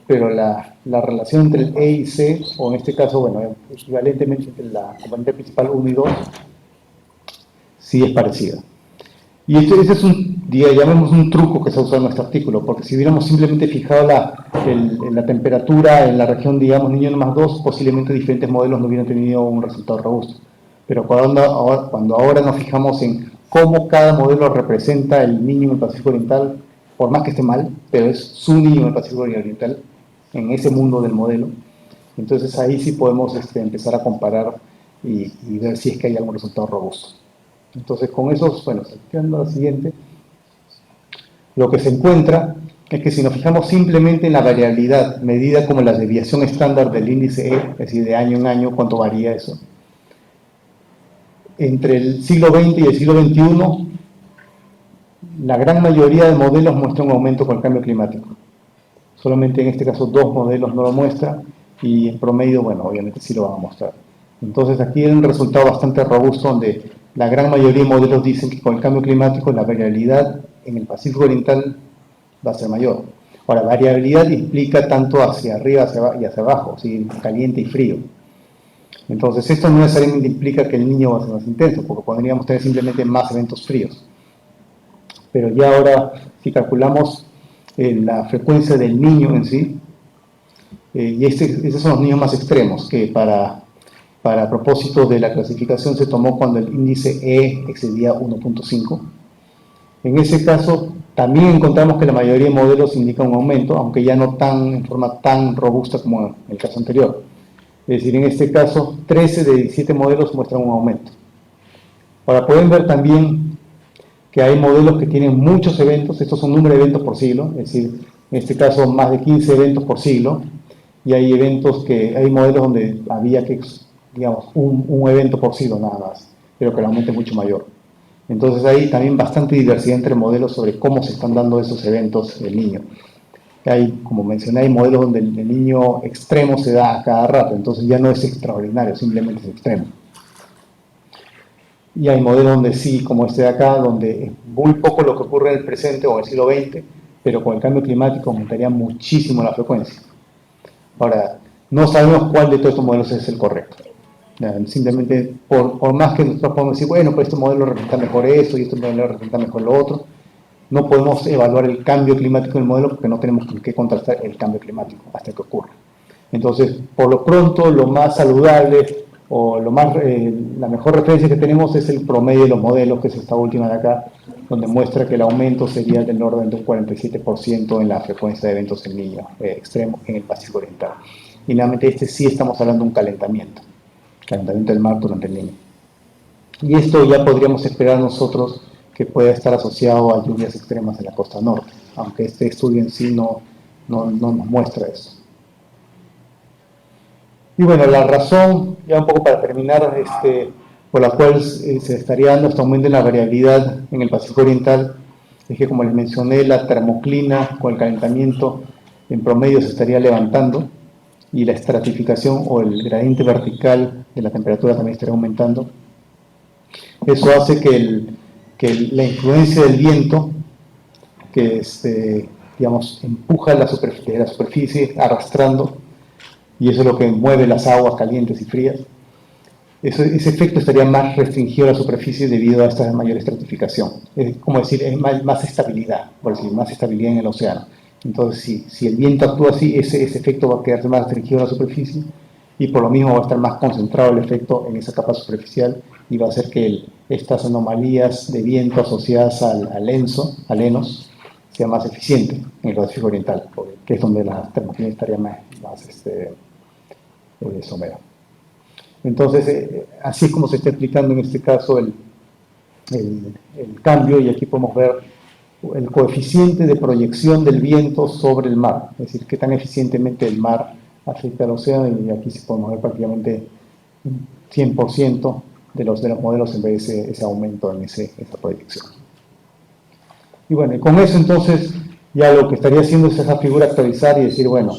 pero la relación entre el E y C, o en este caso, bueno, equivalentemente entre la componente principal 1 y 2, sí es parecida. Y ese es llamemos un truco que se ha usado en nuestro artículo, porque si hubiéramos simplemente fijado la temperatura en la región, digamos, niño más 2, posiblemente diferentes modelos no hubieran tenido un resultado robusto. Pero cuando ahora nos fijamos en cómo cada modelo representa el niño en el Pacífico Oriental, por más que esté mal, pero es su niño en el Pacífico Oriental, en ese mundo del modelo, entonces ahí sí podemos empezar a comparar y ver si es que hay algún resultado robusto. Entonces, con eso, bueno, saltando a la siguiente, lo que se encuentra es que si nos fijamos simplemente en la variabilidad medida como la desviación estándar del índice E, es decir, de año en año, ¿cuánto varía eso? Entre el siglo XX y el siglo XXI, la gran mayoría de modelos muestran un aumento con el cambio climático. Solamente en este caso 2 modelos no lo muestran y en promedio, bueno, obviamente sí lo van a mostrar. Entonces aquí hay un resultado bastante robusto donde la gran mayoría de modelos dicen que con el cambio climático la variabilidad en el Pacífico Oriental va a ser mayor. Ahora, variabilidad implica tanto hacia arriba y hacia abajo, ¿sí? Caliente y frío. Entonces esto no necesariamente implica que el niño va a ser más intenso, porque podríamos tener simplemente más eventos fríos. Pero ya ahora, si calculamos la frecuencia del niño en sí, y esos son los niños más extremos, que para propósito de la clasificación se tomó cuando el índice E excedía 1.5. En ese caso, también encontramos que la mayoría de modelos indican un aumento, aunque ya no en forma tan robusta como en el caso anterior. Es decir, en este caso, 13 de 17 modelos muestran un aumento. Ahora, pueden ver también que hay modelos que tienen muchos eventos, estos son número de eventos por siglo, es decir, en este caso más de 15 eventos por siglo, y hay modelos donde había que, digamos, un evento por siglo nada más. pero que el aumento es mucho mayor. Entonces hay también bastante diversidad entre modelos sobre cómo se están dando esos eventos del niño. Hay, como mencioné, hay modelos donde el niño extremo se da a cada rato, entonces ya no es extraordinario, simplemente es extremo. Y hay modelos donde sí, como este de acá, donde es muy poco lo que ocurre en el presente o en el siglo XX, pero con el cambio climático aumentaría muchísimo la frecuencia. Ahora, no sabemos cuál de todos estos modelos es el correcto. Simplemente, por más que nosotros podamos decir, bueno, pues este modelo representa mejor eso y este modelo representa mejor lo otro, no podemos evaluar el cambio climático en el modelo porque no tenemos con qué contrastar el cambio climático hasta que ocurra. Entonces, por lo pronto, lo más saludable o la mejor referencia que tenemos es el promedio de los modelos, que es esta última de acá, donde muestra que el aumento sería del orden de un 47% en la frecuencia de eventos en niños extremos en el Pacífico Oriental. Y nuevamente, sí estamos hablando de un calentamiento del mar durante el Niño. Y esto ya podríamos esperar nosotros que pueda estar asociado a lluvias extremas en la costa norte, aunque este estudio en sí no nos muestra eso. Y bueno, la razón, ya un poco para terminar, por la cual se estaría dando este aumento en la variabilidad en el Pacífico Oriental, es que, como les mencioné, la termoclina con el calentamiento en promedio se estaría levantando y la estratificación o el gradiente vertical de la temperatura también estaría aumentando. Eso hace que la influencia del viento, que digamos, empuja la superficie arrastrando, y eso es lo que mueve las aguas calientes y frías, ese efecto estaría más restringido a la superficie debido a esta mayor estratificación. Es como decir, es más estabilidad, por decir, más estabilidad en el océano. Entonces, si el viento actúa así, ese efecto va a quedarse más restringido a la superficie y por lo mismo va a estar más concentrado el efecto en esa capa superficial y va a hacer que estas anomalías de viento asociadas al ENSO sea más eficiente en el Pacífico Oriental, que es donde la termoclina estaría más somera. Entonces, así es como se está explicando en este caso el cambio, y aquí podemos ver el coeficiente de proyección del viento sobre el mar, es decir, qué tan eficientemente el mar afecta al océano, y aquí sí podemos ver prácticamente 100% de los modelos en vez de ese aumento en esa proyección. Y bueno, y con eso entonces ya lo que estaría haciendo es esa figura actualizar y decir, bueno,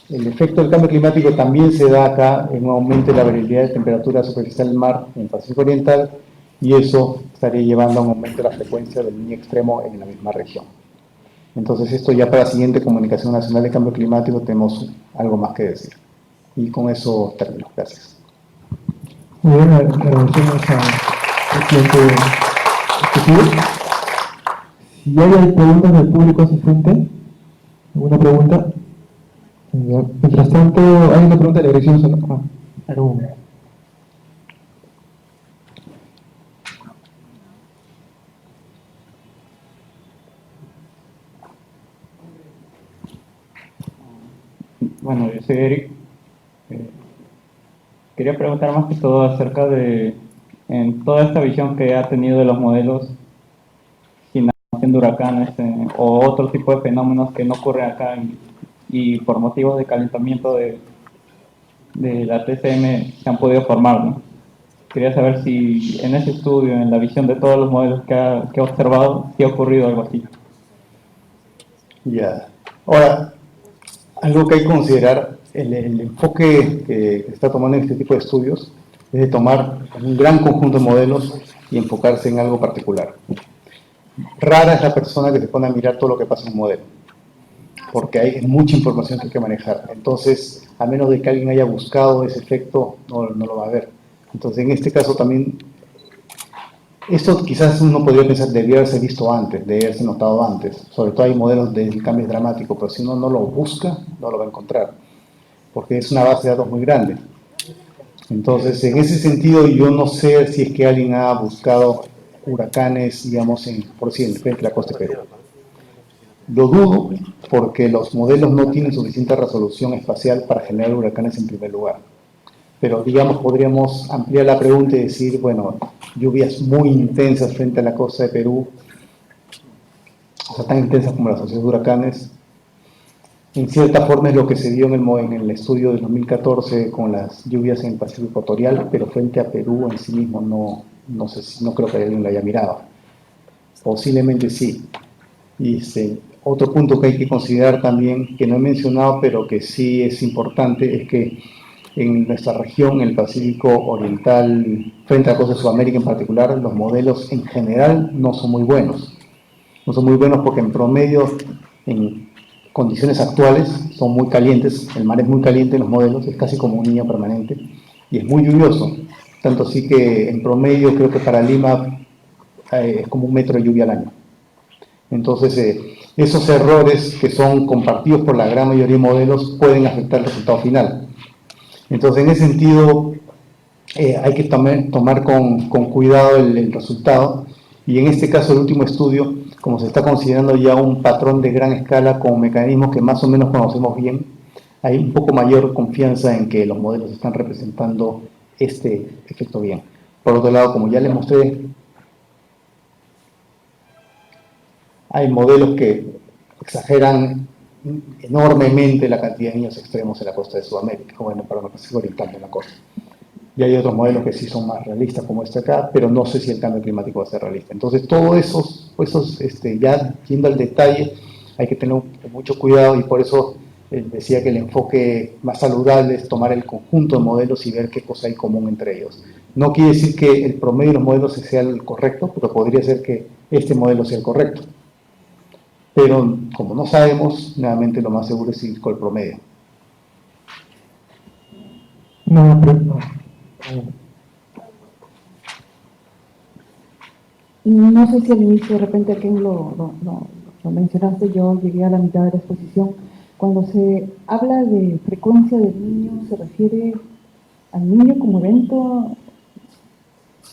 el efecto del cambio climático también se da acá en un aumento de la variabilidad de temperatura superficial del mar en el Pacífico Oriental, y eso estaría llevando a un aumento de la frecuencia del niño extremo en la misma región. Entonces, esto ya para la siguiente Comunicación Nacional de Cambio Climático tenemos algo más que decir. Y con eso termino. Gracias. Muy bien, agradecemos al presidente ejecutivo. Si hay preguntas del público asistente, ¿alguna pregunta? Mientras tanto, hay una pregunta de la dirección sonora. Alguna. Bueno, yo soy Eric. Quería preguntar más que todo acerca de, en toda esta visión que ha tenido de los modelos, sin de huracanes o otro tipo de fenómenos que no ocurren acá y por motivos de calentamiento de la TCM se han podido formar, ¿no? Quería saber si en ese estudio, en la visión de todos los modelos que ha observado, si ha ocurrido algo así. Ya. Ahora, algo que hay que considerar, el enfoque que está tomando en este tipo de estudios es de tomar un gran conjunto de modelos y enfocarse en algo particular. Rara es la persona que se pone a mirar todo lo que pasa en un modelo, porque hay mucha información que hay que manejar. Entonces, a menos de que alguien haya buscado ese efecto, no lo va a ver. Entonces, en este caso también, esto quizás uno podría pensar, debería haberse visto antes, debería haberse notado antes. Sobre todo hay modelos de cambios dramáticos, pero si uno no lo busca, no lo va a encontrar, porque es una base de datos muy grande. Entonces, en ese sentido, yo no sé si es que alguien ha buscado huracanes, digamos, por decir, frente a la costa de Perú. Lo dudo, porque los modelos no tienen suficiente resolución espacial para generar huracanes en primer lugar. Pero, digamos, podríamos ampliar la pregunta y decir, bueno, lluvias muy intensas frente a la costa de Perú, o sea, tan intensas como la asociación de huracanes. En cierta forma es lo que se dio en el estudio de 2014 con las lluvias en el Pacífico Ecuatorial, pero frente a Perú en sí mismo no sé si, no creo que alguien lo haya mirado. Posiblemente sí. Y otro punto que hay que considerar también, que no he mencionado, pero que sí es importante, es que en nuestra región, el Pacífico Oriental, frente a la costa de Sudamérica en particular, los modelos en general no son muy buenos. No son muy buenos porque en promedio, en condiciones actuales, son muy calientes, el mar es muy caliente en los modelos, es casi como un niño permanente, y es muy lluvioso. Tanto así que en promedio creo que para Lima es como 1 metro de lluvia al año. Entonces, esos errores que son compartidos por la gran mayoría de modelos pueden afectar el resultado final. Entonces, en ese sentido, hay que tomar con cuidado el resultado. Y en este caso, el último estudio, como se está considerando ya un patrón de gran escala con mecanismos que más o menos conocemos bien, hay un poco mayor confianza en que los modelos están representando este efecto bien. Por otro lado, como ya les mostré, hay modelos que exageran enormemente la cantidad de niños extremos en la costa de Sudamérica, bueno, para el Pacífico Oriental en la costa. Y hay otros modelos que sí son más realistas, como este acá, pero no sé si el cambio climático va a ser realista. Entonces, todos esos ya yendo al detalle, hay que tener mucho cuidado y por eso decía que el enfoque más saludable es tomar el conjunto de modelos y ver qué cosa hay común entre ellos. No quiere decir que el promedio de los modelos sea el correcto, pero podría ser que este modelo sea el correcto. Pero como no sabemos, nuevamente lo más seguro es ir con el promedio. No, pero, no sé si al inicio de repente aquí lo mencionaste, yo llegué a la mitad de la exposición. Cuando se habla de frecuencia del niño, ¿se refiere al niño como evento,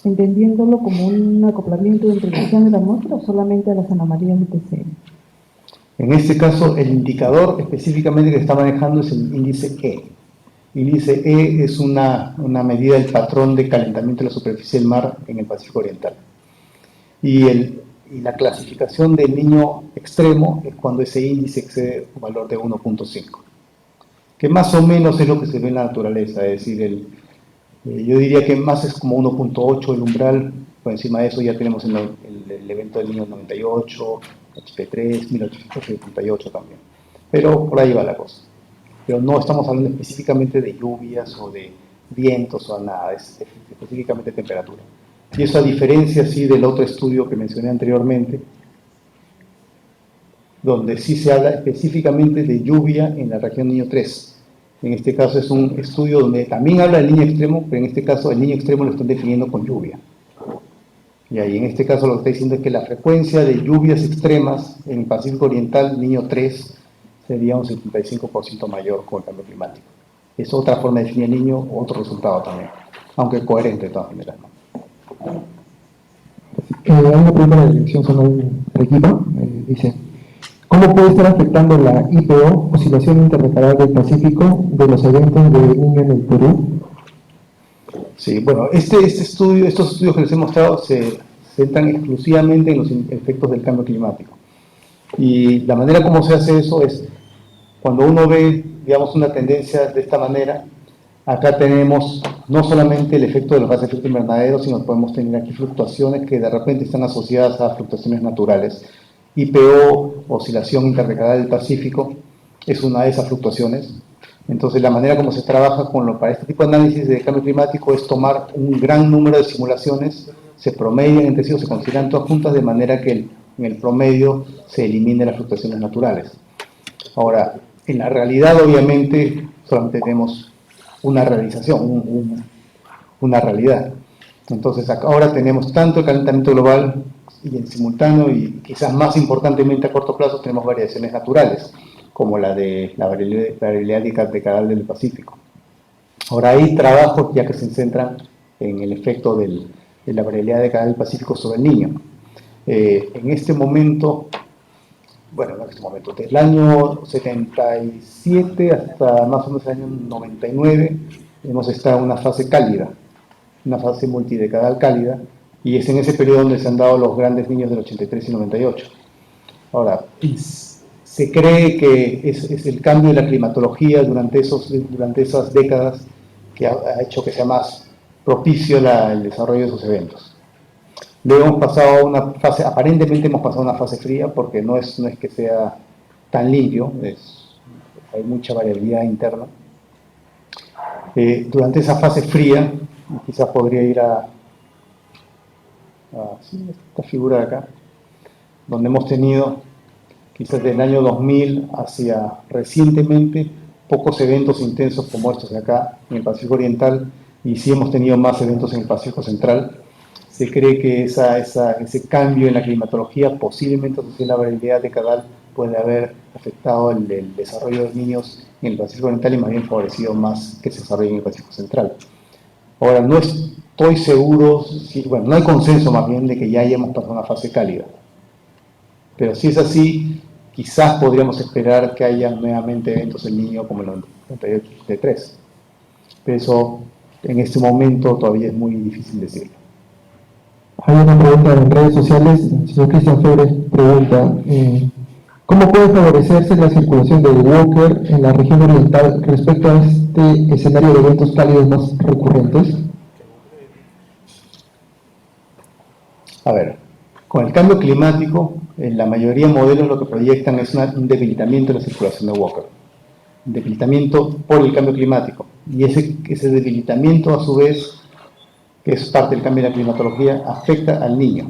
entendiéndolo como un acoplamiento de introducción de la atmósfera o solamente a las anomalías de TCM? En este caso, el indicador específicamente que se está manejando es el índice E. El índice E es una medida del patrón de calentamiento de la superficie del mar en el Pacífico Oriental. Y la clasificación del niño extremo es cuando ese índice excede un valor de 1.5, que más o menos es lo que se ve en la naturaleza, es decir, yo diría que más es como 1.8 el umbral, por encima de eso ya tenemos el evento del niño 98, HP3, 1878 también, pero por ahí va la cosa. Pero no estamos hablando específicamente de lluvias o de vientos o nada, es específicamente temperatura. Y eso a diferencia sí del otro estudio que mencioné anteriormente, donde sí se habla específicamente de lluvia en la región niño 3. En este caso es un estudio donde también habla del niño extremo, pero en este caso el niño extremo lo están definiendo con lluvia. Y ahí en este caso lo que está diciendo es que la frecuencia de lluvias extremas en el Pacífico Oriental, niño 3, sería un 75% mayor con el cambio climático. Es otra forma de definir el niño, otro resultado también, aunque coherente de todas maneras, ¿no? hay una pregunta de la Dirección Zonal de Arequipa, dice, ¿cómo puede estar afectando la IPO, Oscilación Interdecadal del Pacífico, de los eventos de niño en el Perú? Sí, bueno, estos estudios que les he mostrado se centran exclusivamente en los efectos del cambio climático. Y la manera como se hace eso es, cuando uno ve, digamos, una tendencia de esta manera, acá tenemos no solamente el efecto de los gases de efecto invernadero, sino podemos tener aquí fluctuaciones que de repente están asociadas a fluctuaciones naturales. IPO, Oscilación Interdecadal del Pacífico, es una de esas fluctuaciones. Entonces, la manera como se trabaja para este tipo de análisis de cambio climático es tomar un gran número de simulaciones, se promedian entre sí o se consideran todas juntas de manera que en el promedio se eliminen las fluctuaciones naturales. Ahora, en la realidad, obviamente, solamente tenemos una realización, una realidad. Entonces, ahora tenemos tanto el calentamiento global y en simultáneo, y quizás más importantemente a corto plazo, tenemos variaciones naturales, como la de la variabilidad decadal del Pacífico. Ahora hay trabajos ya que se centran en el efecto de la variabilidad decadal del Pacífico sobre el niño. En este momento, bueno, no en este momento, desde el año 77 hasta más o menos el año 99, hemos estado en una fase cálida, una fase multidecadal cálida, y es en ese periodo donde se han dado los grandes niños del 83 y 98. Ahora, se cree que es el cambio de la climatología durante esas décadas que ha hecho que sea más propicio el desarrollo de esos eventos. Luego hemos pasado a una fase, aparentemente hemos pasado a una fase fría porque no es que sea tan limpio, hay mucha variabilidad interna. Durante esa fase fría, quizás podría ir a sí, esta figura de acá, donde hemos tenido quizás del año 2000 hacia recientemente pocos eventos intensos como estos de acá en el Pacífico Oriental, y sí hemos tenido más eventos en el Pacífico Central. Se cree que ese cambio en la climatología, posiblemente asociado a la variabilidad decadal, puede haber afectado el desarrollo de niños en el Pacífico Oriental y más bien favorecido más que se desarrolle en el Pacífico Central. Ahora, no estoy seguro, bueno, no hay consenso más bien de que ya hayamos pasado una fase cálida. Pero si es así, quizás podríamos esperar que haya nuevamente eventos del Niño como el 98-3. Pero eso, en este momento, todavía es muy difícil decirlo. Hay una pregunta en redes sociales. El señor Cristian Flores pregunta, ¿cómo puede favorecerse la circulación del Walker en la región oriental respecto a este escenario de eventos cálidos más recurrentes? A ver, con el cambio climático, en la mayoría de modelos lo que proyectan es un debilitamiento de la circulación de Walker. Un debilitamiento por el cambio climático. Y ese debilitamiento, a su vez, que es parte del cambio de la climatología, afecta al niño.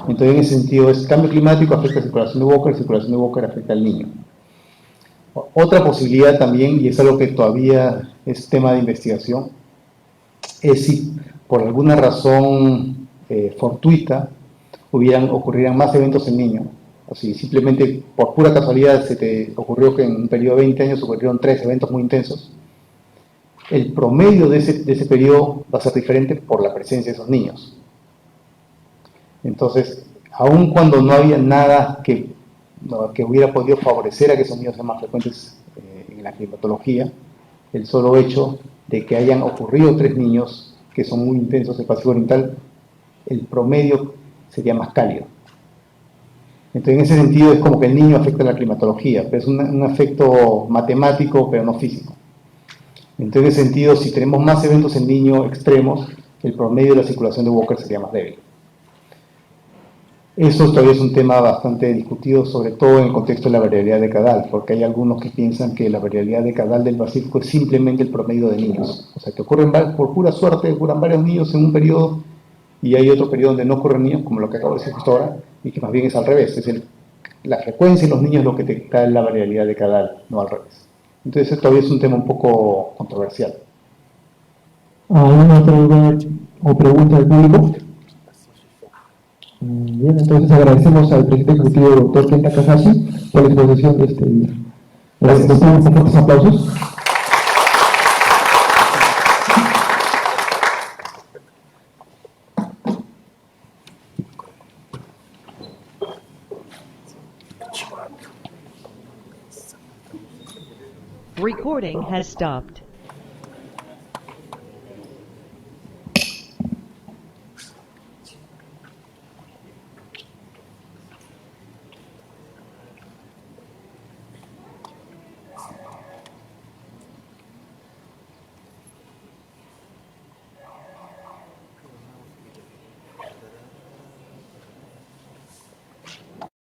Entonces, en ese sentido, el cambio climático afecta a la circulación de Walker, la circulación de Walker afecta al niño. Otra posibilidad también, y es algo que todavía es tema de investigación, es si por alguna razón fortuita ocurrieran más eventos en niños. O si simplemente por pura casualidad se te ocurrió que en un periodo de 20 años ocurrieron 3 eventos muy intensos, el promedio de ese periodo va a ser diferente por la presencia de esos niños. Entonces, aun cuando no había nada que hubiera podido favorecer a que esos niños sean más frecuentes en la climatología, el solo hecho de que hayan ocurrido 3 niños que son muy intensos en el Pacífico Oriental, el promedio sería más cálido. Entonces, en ese sentido, es como que el niño afecta a la climatología, pero es un efecto matemático, pero no físico. Entonces, en ese sentido, si tenemos más eventos en niños extremos, el promedio de la circulación de Walker sería más débil. Eso todavía es un tema bastante discutido, sobre todo en el contexto de la variabilidad decadal, porque hay algunos que piensan que la variabilidad decadal del Pacífico es simplemente el promedio de niños. O sea, que ocurren por pura suerte, ocurran varios niños en un periodo y hay otro periodo donde no ocurren niños, como lo que acabo de decir justo ahora, y que más bien es al revés. La frecuencia en los niños es lo que te da la variabilidad decadal, no al revés. Entonces, esto todavía es un tema un poco controversial. ¿Alguna otra duda o pregunta del público? Bien, entonces agradecemos al presidente ejecutivo, doctor Kenta Kasashi, por la exposición de este día. Gracias. Les damos fuertes aplausos. Recording has stopped.